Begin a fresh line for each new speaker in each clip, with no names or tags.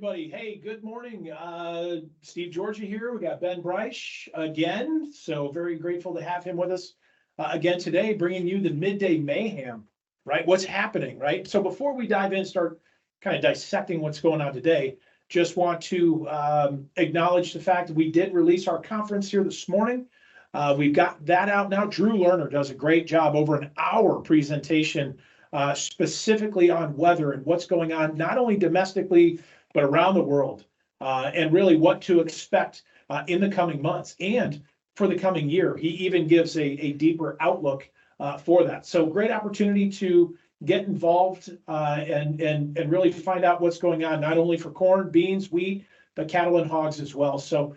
everybody. Hey, good morning. Steve Georgia here. We got Ben Bryce again. So very grateful to have him with us again today, bringing you the midday mayhem, right? What's happening, right? So before we dive in, start kind of dissecting what's going on today, just want to acknowledge the fact that we did release our conference here this morning. We've got that out now. Drew Lerner does a great job, over an hour presentation specifically on weather and what's going on, not only domestically, but around the world, and really what to expect in the coming months and for the coming year. He even gives a deeper outlook for that. So great opportunity to get involved and really find out what's going on, not only for corn, beans, wheat, but cattle and hogs as well. So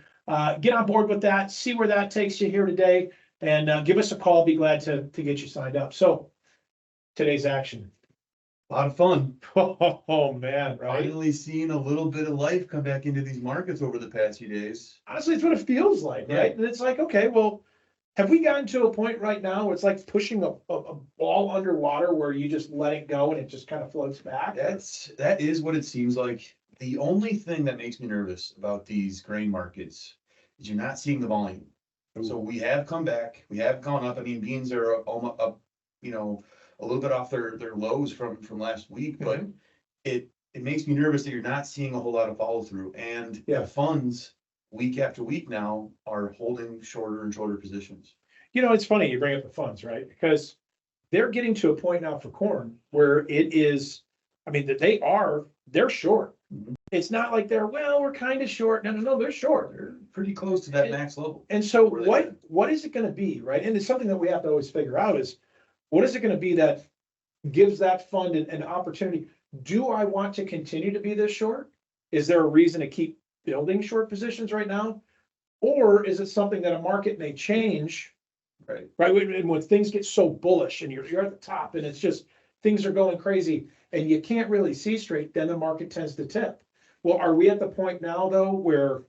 get on board with that, see where that takes you here today, and give us a call. Be glad to get you signed up. So today's action.
A lot of fun.
Oh man, right?
Finally seeing a little bit of life come back into these markets over the past few days.
Honestly, it's what it feels like,
Yeah.
right? And it's like, okay, well, have we gotten to a point right now where it's like pushing a ball underwater where you just let it go and it just kind of floats back?
That is what it seems like. The only thing that makes me nervous about these grain markets is you're not seeing the volume. So we have come back, we have gone up. I mean, beans are almost up, a little bit off their lows from last week, but it makes me nervous that you're not seeing a whole lot of follow through. And the funds week after week now are holding shorter and shorter positions.
It's funny you bring up the funds, right? Because they're getting to a point now for corn where it is, I mean, that they're short. It's not like we're kind of short. No, they're short.
They're pretty close to that max level.
And so what is it going to be, right? And it's something that we have to always figure out is, what is it going to be that gives that fund an opportunity? Do I want to continue to be this short? Is there a reason to keep building short positions right now? Or is it something that a market may change?
Right.
And when things get so bullish and you're at the top and it's just things are going crazy and you can't really see straight, then the market tends to tip. Well, are we at the point now though where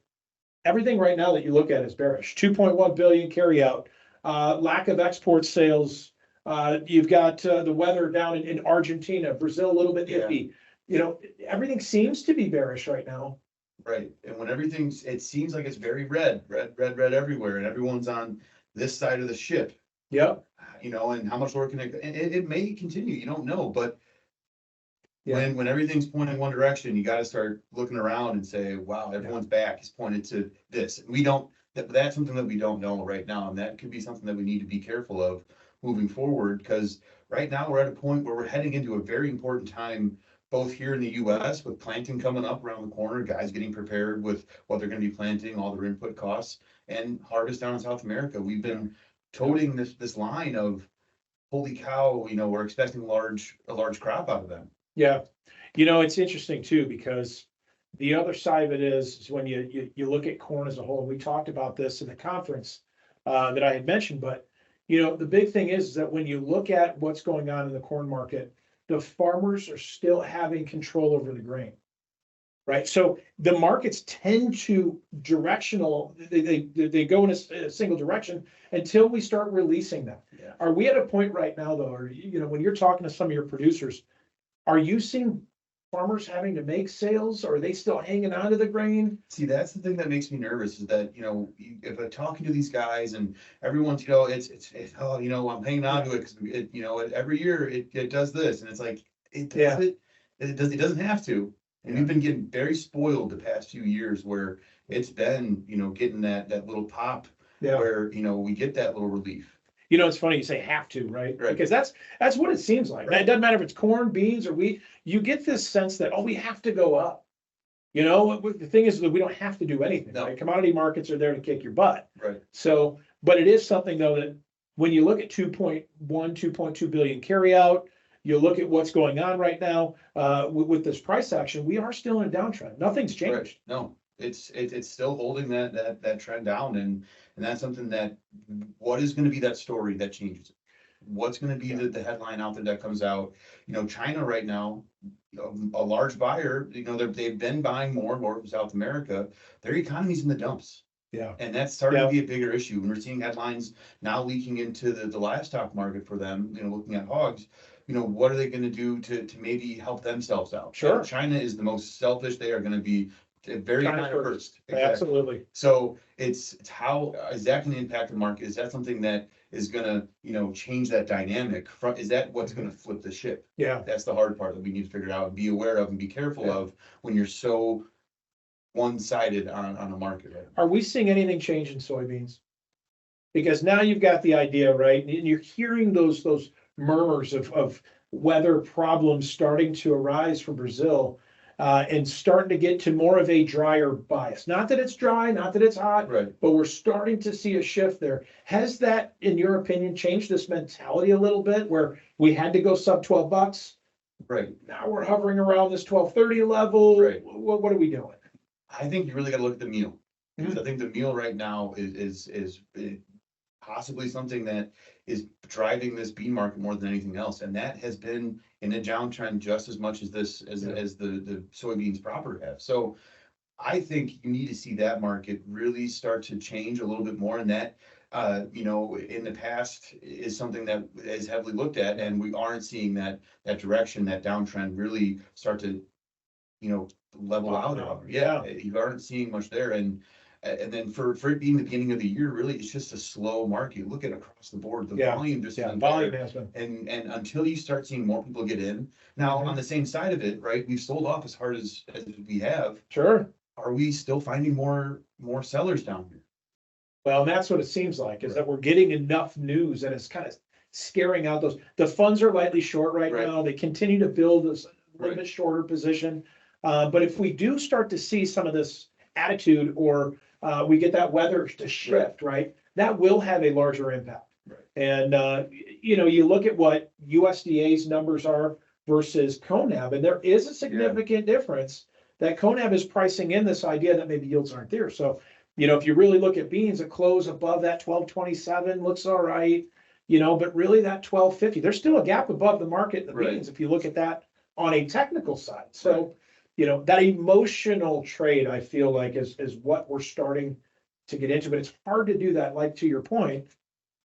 everything right now that you look at is bearish? 2.1 billion carryout, lack of export sales. You've got the weather down in Argentina, Brazil, a little bit iffy. Everything seems to be bearish right now.
Right. And when it seems like it's very red everywhere, and everyone's on this side of the ship.
Yeah.
And how much lower can it may continue, you don't know, but when everything's pointing one direction, you got to start looking around and say, wow, everyone's back is pointed to this. That's something that we don't know right now. And that could be something that we need to be careful of moving forward, because right now we're at a point where we're heading into a very important time, both here in the US with planting coming up around the corner, guys getting prepared with what they're going to be planting, all their input costs, and harvest down in South America. We've been toting this line of, holy cow, we're expecting a large crop out of them.
Yeah. It's interesting too, because the other side of it is when you look at corn as a whole. We talked about this in the conference that I had mentioned, but the big thing is that when you look at what's going on in the corn market, the farmers are still having control over the grain, right? So the markets tend to they go in a single direction until we start releasing them.
Yeah.
Are we at a point right now though, or when you're talking to some of your producers, are you seeing farmers having to make sales, or are they still hanging on to the grain?
See, that's the thing that makes me nervous, is that, if I'm talking to these guys and everyone's, it's I'm hanging on to it because every year it does this, and it's like, it doesn't have to. And we've been getting very spoiled the past few years where it's been, getting that little pop where, we get that little relief.
It's funny you say have to, right? Because that's what it seems like. Right? It doesn't matter if it's corn, beans, or wheat. You get this sense that, we have to go up. The thing is that we don't have to do anything.
No.
Right? Commodity markets are there to kick your butt.
Right.
So, but it is something though that when you look at 2.2 billion carryout, you look at what's going on right now with this price action, we are still in a downtrend. Nothing's changed.
Right. No, it's still holding that trend down, and that's something that, what is going to be that story that changes it? What's going to be the headline out there that comes out? China right now, a large buyer, they've been buying more and more from South America. Their economy's in the dumps.
Yeah.
And that's starting to be a bigger issue. And we're seeing headlines now leaking into the livestock market for them, looking at hogs, what are they gonna do to maybe help themselves out?
Sure.
China is the most selfish. They are gonna be very
China
China
first.
first. Exactly.
Absolutely.
So it's how, is that gonna impact the market? Is that something that is gonna, change that dynamic? Is that what's gonna flip the ship?
Yeah.
That's the hard part that we need to figure out and be aware of and be careful of when you're so one-sided on a market, right?
Are we seeing anything change in soybeans? Because now you've got the idea, right? And you're hearing those murmurs of weather problems starting to arise from Brazil, and starting to get to more of a drier bias. Not that it's dry, not that it's hot,
Right.
but we're starting to see a shift there. Has that, in your opinion, changed this mentality a little bit where we had to go sub $12?
Right.
Now we're hovering around this 12.30 level.
Right.
What are we doing?
I think you really gotta look at the meal. Because
Mhm.
I think the meal right now is possibly something that is driving this bean market more than anything else. And that has been in a downtrend just as much as the soybeans proper have. So I think you need to see that market really start to change a little bit more. And that, in the past is something that is heavily looked at, and we aren't seeing that direction, that downtrend really start to, level out. Yeah, you aren't seeing much there. And then for it being the beginning of the year, really, it's just a slow market. You look at across the board, the volume just isn't
volume
there.
has been.
And until you start seeing more people get in, now
Mhm.
on the same side of it, right, we've sold off as hard as we have.
Sure.
Are we still finding more sellers down here?
Well, and that's what it seems like, is that we're getting enough news and it's kind of scaring out the funds are lightly short right
Right.
now. They continue to build this little
Right.
bit shorter position. But if we do start to see some of this attitude or we get that weather to shift, right? That will have a larger impact.
Right.
And, you look at what USDA's numbers are versus CONAB, and there is a significant difference that CONAB is pricing in this idea that maybe yields aren't there. So, if you really look at beans, a close above that 12.27 looks all right, but really that 12.50, there's still a gap above the market in the
Right.
beans if you look at that on a technical side. So, that emotional trade, I feel like is what we're starting to get into, but it's hard to do that, like to your point,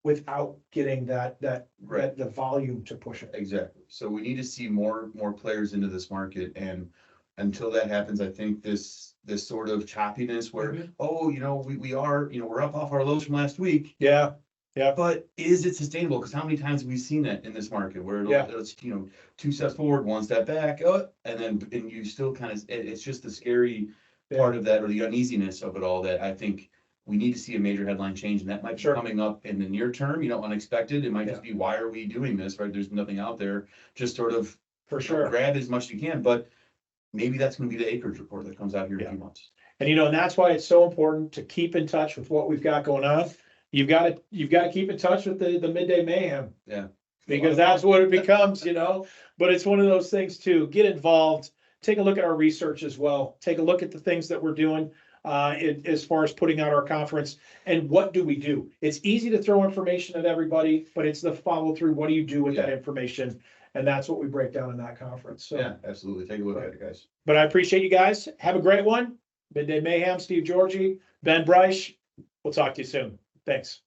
without getting the volume to push it.
Exactly. So we need to see more players into this market, and until that happens, I think this sort of choppiness where, we are, we're up off our lows from last week.
Yeah. Yeah.
But is it sustainable? Because how many times have we seen that in this market where it's, 2 steps forward, 1 step back, and you still kind of, it's just the scary part of that, or the uneasiness of it all, that I think we need to see a major headline change, and that might be coming up in the near term, unexpected. It might just be, why are we doing this, right? There's nothing out there, just sort of
For sure.
grab as much as you can, but maybe that's gonna be the acreage report that comes out here in a few months.
And and that's why it's so important to keep in touch with what we've got going on. You've got to keep in touch with the midday mayhem.
Yeah.
Because that's what it becomes, but it's one of those things too. Get involved, take a look at our research as well. Take a look at the things that we're doing as far as putting out our conference, and what do we do? It's easy to throw information at everybody, but it's the follow through. What do you do with that information? And that's what we break down in that conference. So
yeah, absolutely. Take a look at it, guys.
But I appreciate you guys. Have a great one. Midday Mayhem, Steve Georgie, Ben Bryce. We'll talk to you soon. Thanks.